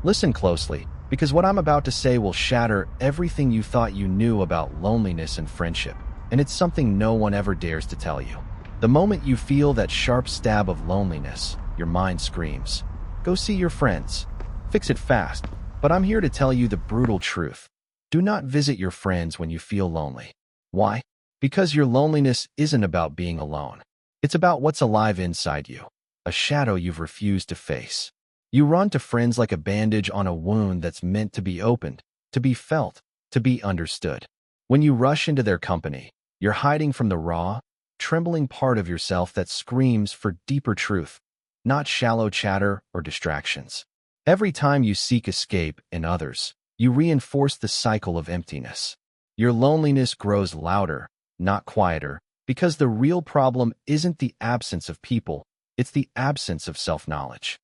Listen closely, because what I'm about to say will shatter everything you thought you knew about loneliness and friendship, and it's something no one ever dares to tell you. The moment you feel that sharp stab of loneliness, your mind screams, "Go see your friends. Fix it fast." But I'm here to tell you the brutal truth. Do not visit your friends when you feel lonely. Why? Because your loneliness isn't about being alone. It's about what's alive inside you, a shadow you've refused to face. You run to friends like a bandage on a wound that's meant to be opened, to be felt, to be understood. When you rush into their company, you're hiding from the raw, trembling part of yourself that screams for deeper truth, not shallow chatter or distractions. Every time you seek escape in others, you reinforce the cycle of emptiness. Your loneliness grows louder, not quieter, because the real problem isn't the absence of people, it's the absence of self-knowledge.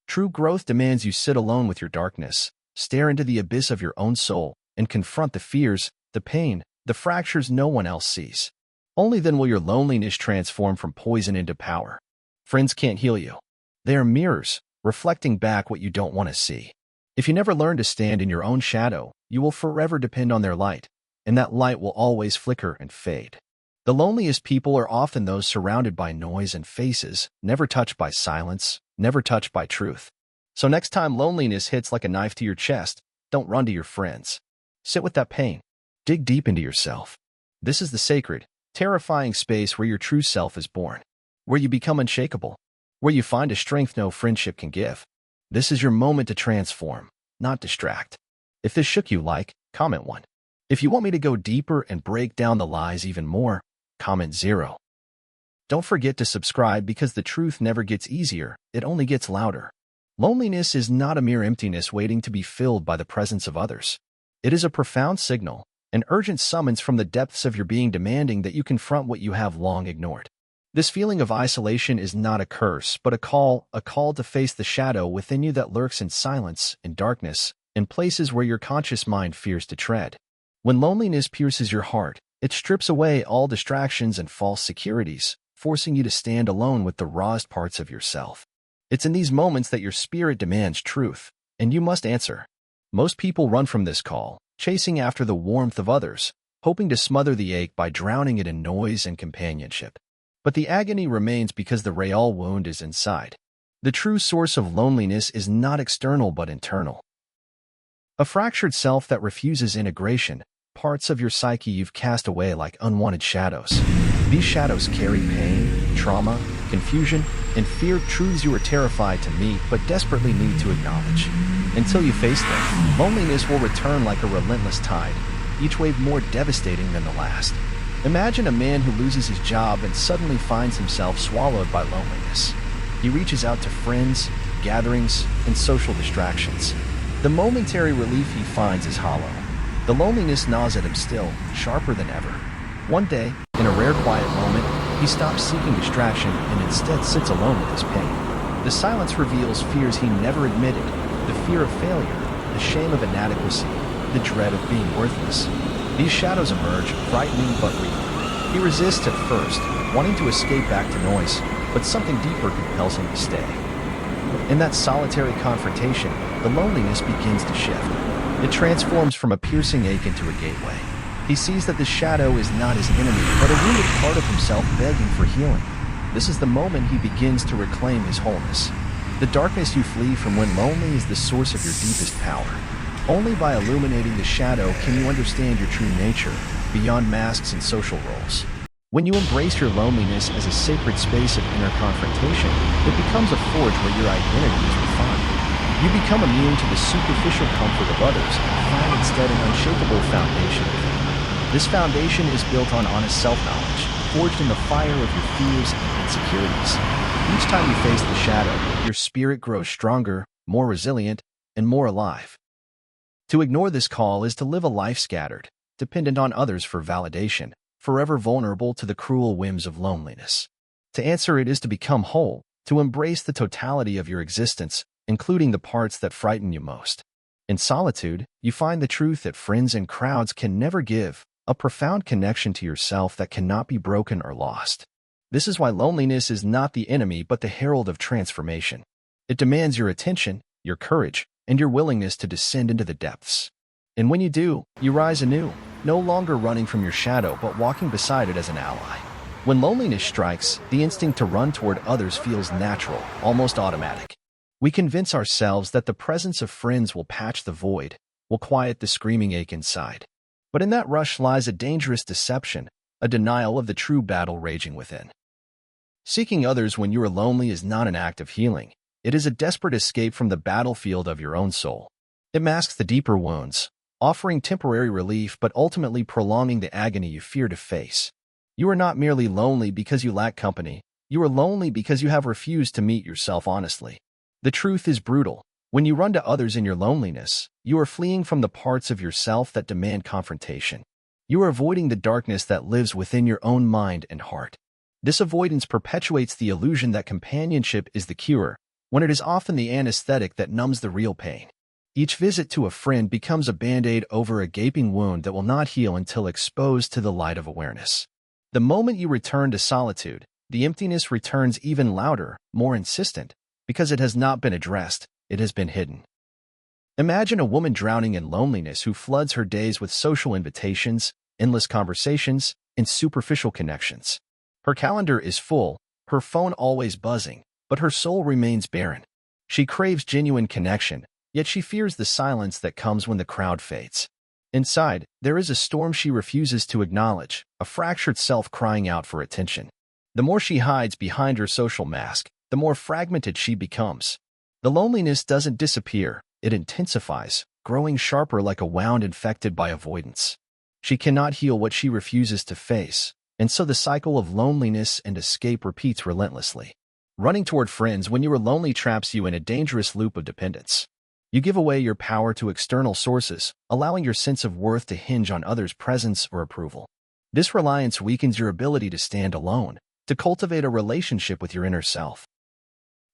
True growth demands you sit alone with your darkness, stare into the abyss of your own soul, and confront the fears, the pain, the fractures no one else sees. Only then will your loneliness transform from poison into power. Friends can't heal you. They are mirrors, reflecting back what you don't want to see. If you never learn to stand in your own shadow, you will forever depend on their light, and that light will always flicker and fade. The loneliest people are often those surrounded by noise and faces, never touched by silence, never touched by truth. So next time loneliness hits like a knife to your chest, don't run to your friends. Sit with that pain. Dig deep into yourself. This is the sacred, terrifying space where your true self is born, where you become unshakable, where you find a strength no friendship can give. This is your moment to transform, not distract. If this shook you, comment 1. If you want me to go deeper and break down the lies even more, comment 0. Don't forget to subscribe because the truth never gets easier, it only gets louder. Loneliness is not a mere emptiness waiting to be filled by the presence of others. It is a profound signal, an urgent summons from the depths of your being demanding that you confront what you have long ignored. This feeling of isolation is not a curse, but a call to face the shadow within you that lurks in silence, in darkness, in places where your conscious mind fears to tread. When loneliness pierces your heart, it strips away all distractions and false securities, forcing you to stand alone with the rawest parts of yourself. It's in these moments that your spirit demands truth, and you must answer. Most people run from this call, chasing after the warmth of others, hoping to smother the ache by drowning it in noise and companionship. But the agony remains because the real wound is inside. The true source of loneliness is not external but internal. A fractured self that refuses integration, parts of your psyche you've cast away like unwanted shadows. These shadows carry pain, trauma, confusion, and fear, truths you are terrified to meet but desperately need to acknowledge. Until you face them, loneliness will return like a relentless tide, each wave more devastating than the last. Imagine a man who loses his job and suddenly finds himself swallowed by loneliness. He reaches out to friends, gatherings, and social distractions. The momentary relief he finds is hollow. The loneliness gnaws at him still, sharper than ever. One day, in a rare quiet moment, he stops seeking distraction and instead sits alone with his pain. The silence reveals fears he never admitted, the fear of failure, the shame of inadequacy, the dread of being worthless. These shadows emerge, frightening but real. He resists at first, wanting to escape back to noise, but something deeper compels him to stay. In that solitary confrontation, the loneliness begins to shift. It transforms from a piercing ache into a gateway. He sees that the shadow is not his enemy, but a wounded part of himself begging for healing. This is the moment he begins to reclaim his wholeness. The darkness you flee from when lonely is the source of your deepest power. Only by illuminating the shadow can you understand your true nature, beyond masks and social roles. When you embrace your loneliness as a sacred space of inner confrontation, it becomes a forge where your identity is refined. You become immune to the superficial comfort of others and find instead an unshakable foundation within. This foundation is built on honest self-knowledge, forged in the fire of your fears and insecurities. Each time you face the shadow, your spirit grows stronger, more resilient, and more alive. To ignore this call is to live a life scattered, dependent on others for validation, forever vulnerable to the cruel whims of loneliness. To answer it is to become whole, to embrace the totality of your existence, including the parts that frighten you most. In solitude, you find the truth that friends and crowds can never give, a profound connection to yourself that cannot be broken or lost. This is why loneliness is not the enemy but the herald of transformation. It demands your attention, your courage, and your willingness to descend into the depths. And when you do, you rise anew, no longer running from your shadow but walking beside it as an ally. When loneliness strikes, the instinct to run toward others feels natural, almost automatic. We convince ourselves that the presence of friends will patch the void, will quiet the screaming ache inside. But in that rush lies a dangerous deception, a denial of the true battle raging within. Seeking others when you are lonely is not an act of healing. It is a desperate escape from the battlefield of your own soul. It masks the deeper wounds, offering temporary relief but ultimately prolonging the agony you fear to face. You are not merely lonely because you lack company. You are lonely because you have refused to meet yourself honestly. The truth is brutal. When you run to others in your loneliness, you are fleeing from the parts of yourself that demand confrontation. You are avoiding the darkness that lives within your own mind and heart. This avoidance perpetuates the illusion that companionship is the cure, when it is often the anesthetic that numbs the real pain. Each visit to a friend becomes a band-aid over a gaping wound that will not heal until exposed to the light of awareness. The moment you return to solitude, the emptiness returns even louder, more insistent, because it has not been addressed, it has been hidden. Imagine a woman drowning in loneliness who floods her days with social invitations, endless conversations, and superficial connections. Her calendar is full, her phone always buzzing, but her soul remains barren. She craves genuine connection, yet she fears the silence that comes when the crowd fades. Inside, there is a storm she refuses to acknowledge, a fractured self crying out for attention. The more she hides behind her social mask, the more fragmented she becomes. The loneliness doesn't disappear, it intensifies, growing sharper like a wound infected by avoidance. She cannot heal what she refuses to face, and so the cycle of loneliness and escape repeats relentlessly. Running toward friends when you are lonely traps you in a dangerous loop of dependence. You give away your power to external sources, allowing your sense of worth to hinge on others' presence or approval. This reliance weakens your ability to stand alone, to cultivate a relationship with your inner self.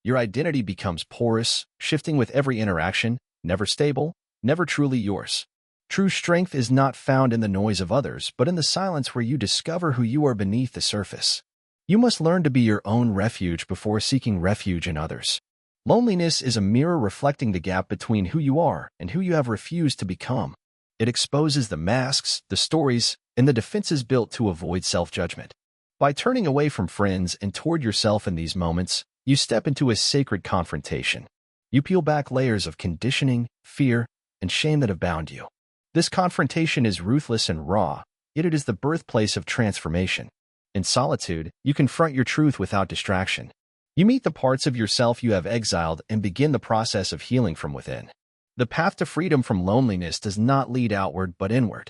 Your identity becomes porous, shifting with every interaction, never stable, never truly yours. True strength is not found in the noise of others, but in the silence where you discover who you are beneath the surface. You must learn to be your own refuge before seeking refuge in others. Loneliness is a mirror reflecting the gap between who you are and who you have refused to become. It exposes the masks, the stories, and the defenses built to avoid self-judgment. By turning away from friends and toward yourself in these moments, you step into a sacred confrontation. You peel back layers of conditioning, fear, and shame that have bound you. This confrontation is ruthless and raw, yet it is the birthplace of transformation. In solitude, you confront your truth without distraction. You meet the parts of yourself you have exiled and begin the process of healing from within. The path to freedom from loneliness does not lead outward but inward.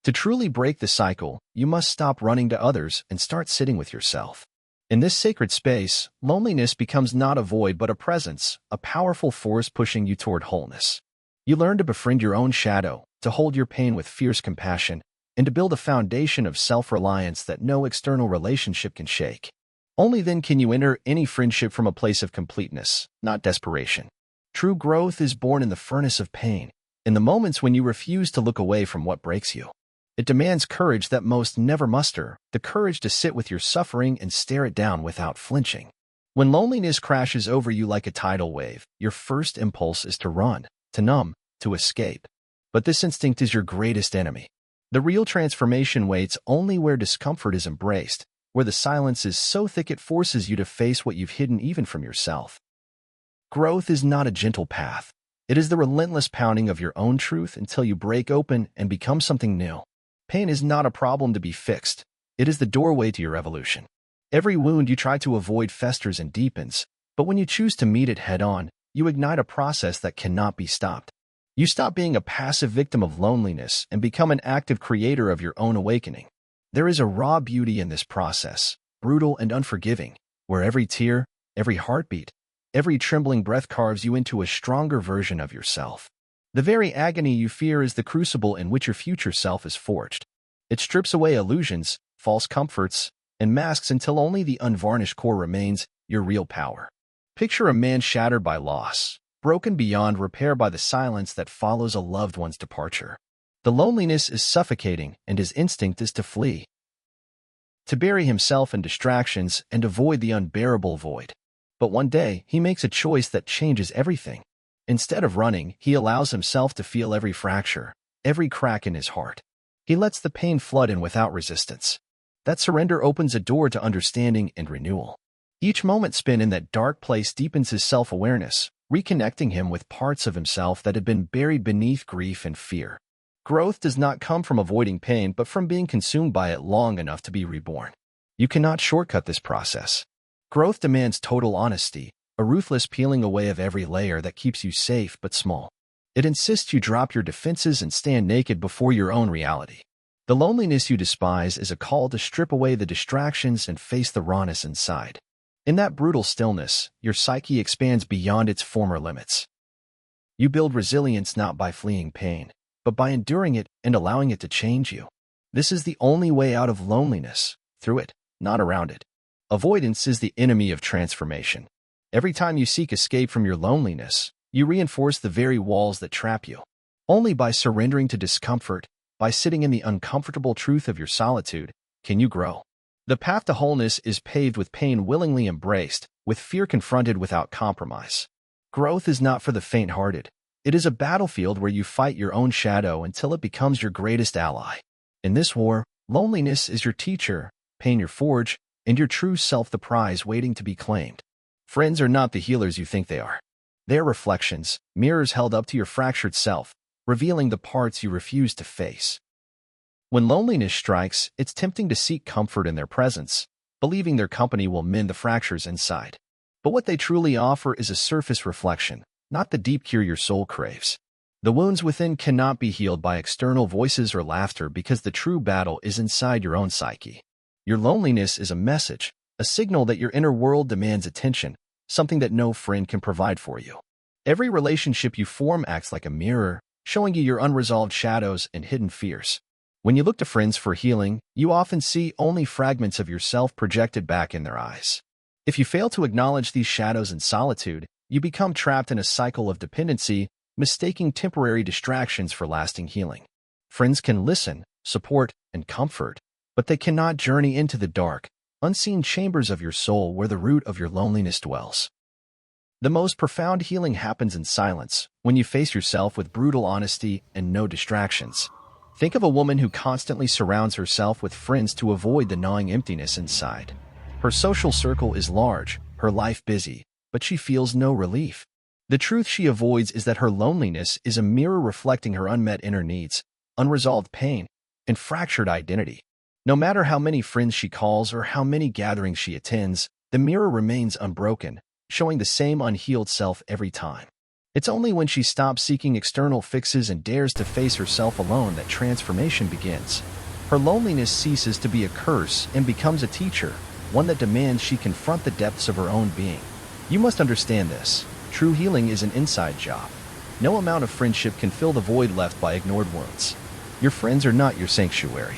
To truly break the cycle, you must stop running to others and start sitting with yourself. In this sacred space, loneliness becomes not a void but a presence, a powerful force pushing you toward wholeness. You learn to befriend your own shadow, to hold your pain with fierce compassion, and to build a foundation of self-reliance that no external relationship can shake. Only then can you enter any friendship from a place of completeness, not desperation. True growth is born in the furnace of pain, in the moments when you refuse to look away from what breaks you. It demands courage that most never muster, the courage to sit with your suffering and stare it down without flinching. When loneliness crashes over you like a tidal wave, your first impulse is to run, to numb, to escape. But this instinct is your greatest enemy. The real transformation waits only where discomfort is embraced, where the silence is so thick it forces you to face what you've hidden even from yourself. Growth is not a gentle path. It is the relentless pounding of your own truth until you break open and become something new. Pain is not a problem to be fixed. It is the doorway to your evolution. Every wound you try to avoid festers and deepens, but when you choose to meet it head-on, you ignite a process that cannot be stopped. You stop being a passive victim of loneliness and become an active creator of your own awakening. There is a raw beauty in this process, brutal and unforgiving, where every tear, every heartbeat, every trembling breath carves you into a stronger version of yourself. The very agony you fear is the crucible in which your future self is forged. It strips away illusions, false comforts, and masks until only the unvarnished core remains, your real power. Picture a man shattered by loss, broken beyond repair by the silence that follows a loved one's departure. The loneliness is suffocating, and his instinct is to flee, to bury himself in distractions and avoid the unbearable void. But one day, he makes a choice that changes everything. Instead of running, he allows himself to feel every fracture, every crack in his heart. He lets the pain flood in without resistance. That surrender opens a door to understanding and renewal. Each moment spent in that dark place deepens his self-awareness, reconnecting him with parts of himself that had been buried beneath grief and fear. Growth does not come from avoiding pain, but from being consumed by it long enough to be reborn. You cannot shortcut this process. Growth demands total honesty, a ruthless peeling away of every layer that keeps you safe but small. It insists you drop your defenses and stand naked before your own reality. The loneliness you despise is a call to strip away the distractions and face the rawness inside. In that brutal stillness, your psyche expands beyond its former limits. You build resilience not by fleeing pain, but by enduring it and allowing it to change you. This is the only way out of loneliness, through it, not around it. Avoidance is the enemy of transformation. Every time you seek escape from your loneliness, you reinforce the very walls that trap you. Only by surrendering to discomfort, by sitting in the uncomfortable truth of your solitude, can you grow. The path to wholeness is paved with pain willingly embraced, with fear confronted without compromise. Growth is not for the faint-hearted. It is a battlefield where you fight your own shadow until it becomes your greatest ally. In this war, loneliness is your teacher, pain your forge, and your true self the prize waiting to be claimed. Friends are not the healers you think they are. They are reflections, mirrors held up to your fractured self, revealing the parts you refuse to face. When loneliness strikes, it's tempting to seek comfort in their presence, believing their company will mend the fractures inside. But what they truly offer is a surface reflection, not the deep cure your soul craves. The wounds within cannot be healed by external voices or laughter because the true battle is inside your own psyche. Your loneliness is a message, a signal that your inner world demands attention, something that no friend can provide for you. Every relationship you form acts like a mirror, showing you your unresolved shadows and hidden fears. When you look to friends for healing, you often see only fragments of yourself projected back in their eyes. If you fail to acknowledge these shadows in solitude, you become trapped in a cycle of dependency, mistaking temporary distractions for lasting healing. Friends can listen, support, and comfort, but they cannot journey into the dark, unseen chambers of your soul where the root of your loneliness dwells. The most profound healing happens in silence, when you face yourself with brutal honesty and no distractions. Think of a woman who constantly surrounds herself with friends to avoid the gnawing emptiness inside. Her social circle is large, her life busy, but she feels no relief. The truth she avoids is that her loneliness is a mirror reflecting her unmet inner needs, unresolved pain, and fractured identity. No matter how many friends she calls or how many gatherings she attends, the mirror remains unbroken, showing the same unhealed self every time. It's only when she stops seeking external fixes and dares to face herself alone that transformation begins. Her loneliness ceases to be a curse and becomes a teacher, one that demands she confront the depths of her own being. You must understand this. True healing is an inside job. No amount of friendship can fill the void left by ignored wounds. Your friends are not your sanctuary.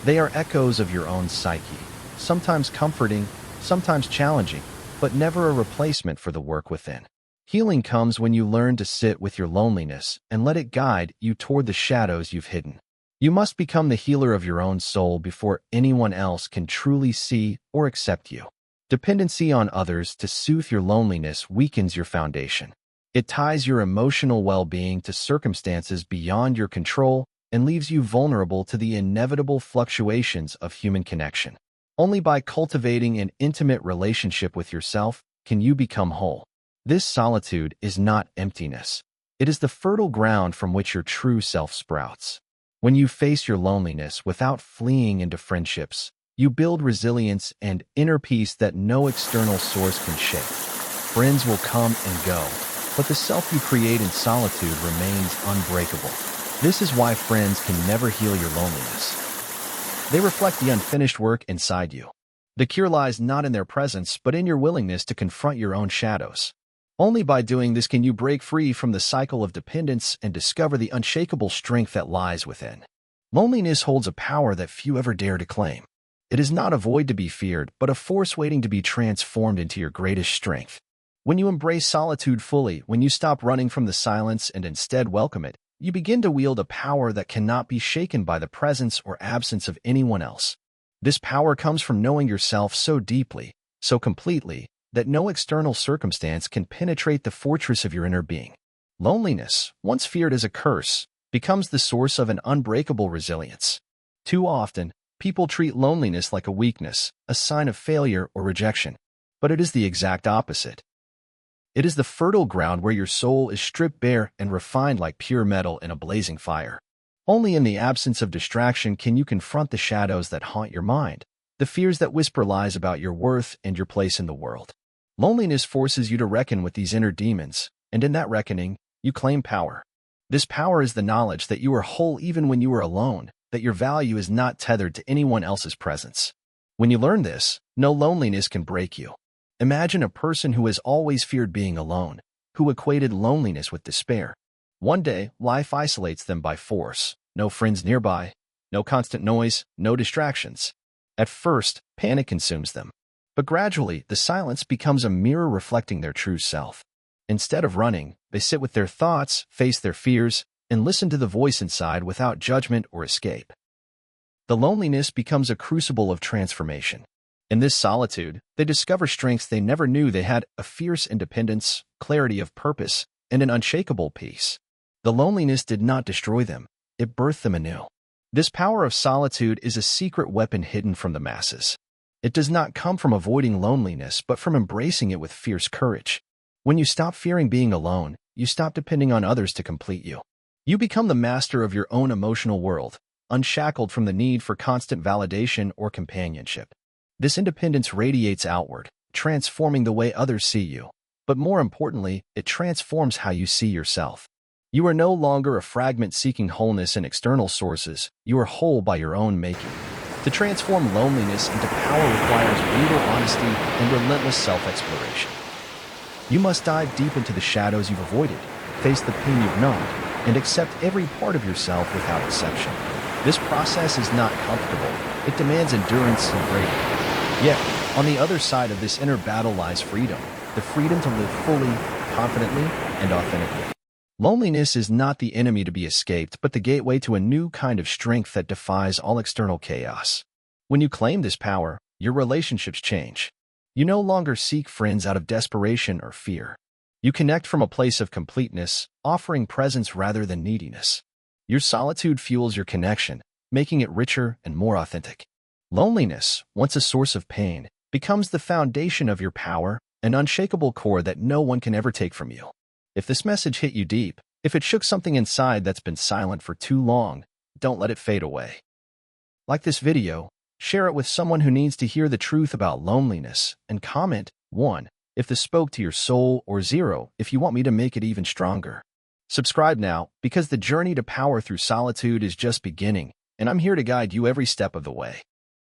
They are echoes of your own psyche, sometimes comforting, sometimes challenging, but never a replacement for the work within. Healing comes when you learn to sit with your loneliness and let it guide you toward the shadows you've hidden. You must become the healer of your own soul before anyone else can truly see or accept you. Dependency on others to soothe your loneliness weakens your foundation. It ties your emotional well-being to circumstances beyond your control and leaves you vulnerable to the inevitable fluctuations of human connection. Only by cultivating an intimate relationship with yourself can you become whole. This solitude is not emptiness. It is the fertile ground from which your true self sprouts. When you face your loneliness without fleeing into friendships, you build resilience and inner peace that no external source can shake. Friends will come and go, but the self you create in solitude remains unbreakable. This is why friends can never heal your loneliness. They reflect the unfinished work inside you. The cure lies not in their presence, but in your willingness to confront your own shadows. Only by doing this can you break free from the cycle of dependence and discover the unshakable strength that lies within. Loneliness holds a power that few ever dare to claim. It is not a void to be feared, but a force waiting to be transformed into your greatest strength. When you embrace solitude fully, when you stop running from the silence and instead welcome it, you begin to wield a power that cannot be shaken by the presence or absence of anyone else. This power comes from knowing yourself so deeply, so completely, that no external circumstance can penetrate the fortress of your inner being. Loneliness, once feared as a curse, becomes the source of an unbreakable resilience. Too often, people treat loneliness like a weakness, a sign of failure or rejection. But it is the exact opposite. It is the fertile ground where your soul is stripped bare and refined like pure metal in a blazing fire. Only in the absence of distraction can you confront the shadows that haunt your mind, the fears that whisper lies about your worth and your place in the world. Loneliness forces you to reckon with these inner demons, and in that reckoning, you claim power. This power is the knowledge that you are whole even when you are alone, that your value is not tethered to anyone else's presence. When you learn this, no loneliness can break you. Imagine a person who has always feared being alone, who equated loneliness with despair. One day, life isolates them by force. No friends nearby, no constant noise, no distractions. At first, panic consumes them. But gradually, the silence becomes a mirror reflecting their true self. Instead of running, they sit with their thoughts, face their fears, and listen to the voice inside without judgment or escape. The loneliness becomes a crucible of transformation. In this solitude, they discover strengths they never knew they had: a fierce independence, clarity of purpose, and an unshakable peace. The loneliness did not destroy them, it birthed them anew. This power of solitude is a secret weapon hidden from the masses. It does not come from avoiding loneliness, but from embracing it with fierce courage. When you stop fearing being alone, you stop depending on others to complete you. You become the master of your own emotional world, unshackled from the need for constant validation or companionship. This independence radiates outward, transforming the way others see you. But more importantly, it transforms how you see yourself. You are no longer a fragment seeking wholeness in external sources. You are whole by your own making. To transform loneliness into power requires brutal honesty and relentless self-exploration. You must dive deep into the shadows you've avoided, face the pain you've numbed, and accept every part of yourself without exception. This process is not comfortable. It demands endurance and bravery. Yet, on the other side of this inner battle lies freedom, the freedom to live fully, confidently, and authentically. Loneliness is not the enemy to be escaped, but the gateway to a new kind of strength that defies all external chaos. When you claim this power, your relationships change. You no longer seek friends out of desperation or fear. You connect from a place of completeness, offering presence rather than neediness. Your solitude fuels your connection, making it richer and more authentic. Loneliness, once a source of pain, becomes the foundation of your power, an unshakable core that no one can ever take from you. If this message hit you deep, if it shook something inside that's been silent for too long, don't let it fade away. Like this video, share it with someone who needs to hear the truth about loneliness, and comment 1 if this spoke to your soul, or 0 if you want me to make it even stronger. Subscribe now, because the journey to power through solitude is just beginning, and I'm here to guide you every step of the way.